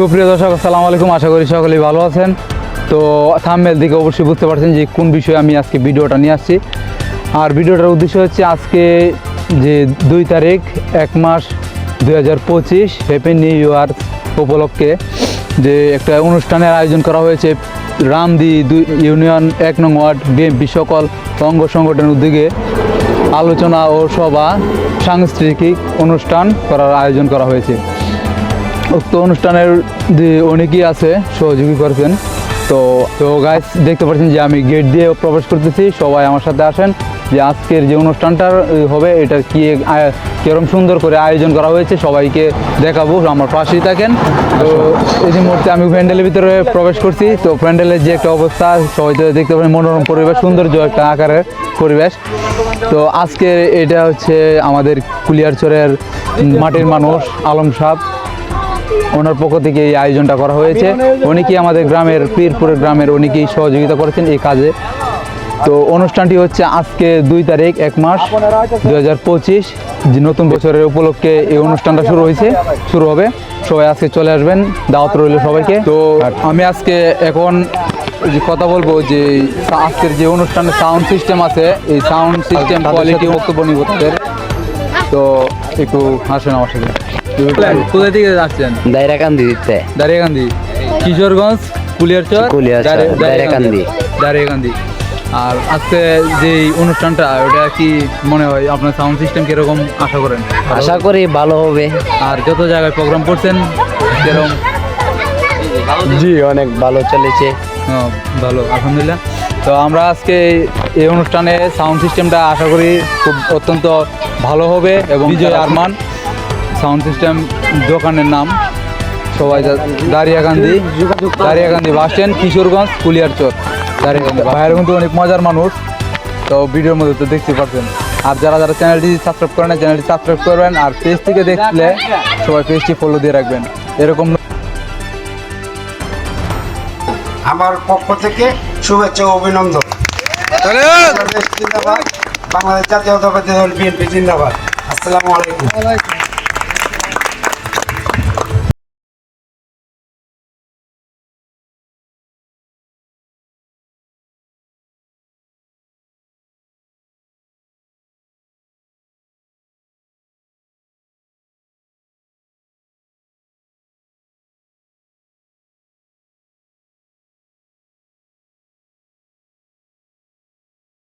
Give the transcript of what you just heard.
সুপ্রিয় দর্শক, আসসালামু আলাইকুম। আশা করি সকলেই ভালো আছেন। তো থাম্বনেল দেখে অবশ্যই বুঝতে পারছেন যে কোন বিষয়ে আমি আজকে ভিডিওটা নিয়ে আসছি। আর ভিডিওটার উদ্দেশ্য হচ্ছে আজকে যে 2 তারিখ 1 মাস 2025 হ্যাপি নিউ ইয়ার উপলক্ষে যে একটা অনুষ্ঠানের আয়োজন করা হয়েছে রামদি ইউনিয়ন 1 নং ওয়ার্ড বিএনপি সকল অঙ্গ সংগঠনের উদ্যোগে আলোচনা ও সভা সাংস্কৃতিক অনুষ্ঠান করার আয়োজন করা হয়েছে। উক্ত অনুষ্ঠানের অনেকেই আছে সহযোগী করছেন। তো গাইস দেখতে পাচ্ছেন যে আমি গেট দিয়ে প্রবেশ করতেছি, সবাই আমার সাথে আসেন যে আজকের যে অনুষ্ঠানটা হবে এটা কিরকম সুন্দর করে আয়োজন করা হয়েছে সবাইকে দেখাবো, আমার পাশেই থাকেন। তো এই মুহূর্তে আমি প্যান্ডেলের ভিতরে প্রবেশ করছি। তো প্যান্ডেলের যে একটা অবস্থা সবাই তো দেখতে পারেন, মনোরম পরিবেশ, সৌন্দর্য একটা আকারের পরিবেশ। তো আজকে এটা হচ্ছে আমাদের কুলিয়ারচরের মাটির মানুষ আলম সাহেব, ওনার পক্ষ থেকে এই আয়োজনটা করা হয়েছে। অনেকেই আমাদের গ্রামের পীরপুরের গ্রামের অনেকেই সহযোগিতা করেছেন এই কাজে। তো অনুষ্ঠানটি হচ্ছে আজকে 2 তারিখ 1 মাস 2025 যে নতুন বছরের উপলক্ষে এই অনুষ্ঠানটা শুরু হবে। সবাই আজকে চলে আসবেন, দাওয়াত রইল সবাইকে। তো আমি আজকে এখন যে কথা বলবো যে আজকের যে অনুষ্ঠানের সাউন্ড সিস্টেম আছে, এই সাউন্ড সিস্টেম কোয়ালিটি বক্তব্য নিব তাদের। তো একটু আসেন আমার সাথে। কোথায় থেকে যাচ্ছেন? দাঁড়িয়াকান্দি, কিশোরগঞ্জ, কুলিয়ারচর, দাঁড়িয়াকান্দি। আর আজকে যে অনুষ্ঠানটা ওটা কি মনে হয় আপনার সাউন্ড সিস্টেম কিরকম আশা করেন? আশা করি ভালো হবে। আর যত জায়গায় প্রোগ্রাম করছেন কিরকম? জি, অনেক ভালো চলেছে। ভালো, আলহামদুলিল্লাহ। তো আমরা আজকে এই অনুষ্ঠানে সাউন্ড সিস্টেমটা আশা করি খুব অত্যন্ত ভালো হবে। এবং বিজয় আরমান সাউন্ড সিস্টেম দোকানের নাম, সবাই দাঁড়িয়াকান্দি বাস স্ট্যান্ড, কিশোরগঞ্জ, কুলিয়ারচর, দাঁড়িয়াকান্দি। ভাইয়ের কিন্তু অনেক মজার মানুষ, তো ভিডিওর মধ্যে তো দেখতে পাচ্ছেন। আর যারা চ্যানেলটি সাবস্ক্রাইব করেন, চ্যানেলটি সাবস্ক্রাইব করবেন। আর পেজ থেকে দেখলে সবাই পেজটি ফলো দিয়ে রাখবেন। এরকম আমার পক্ষ থেকে শুভেচ্ছা ও অভিনন্দন। বাংলাদেশ জিন্দাবাদ, বাংলাদেশ জাতীয়তাবাদী দল বিএনপি জিন্দাবাদ। আসসালামু আলাইকুম।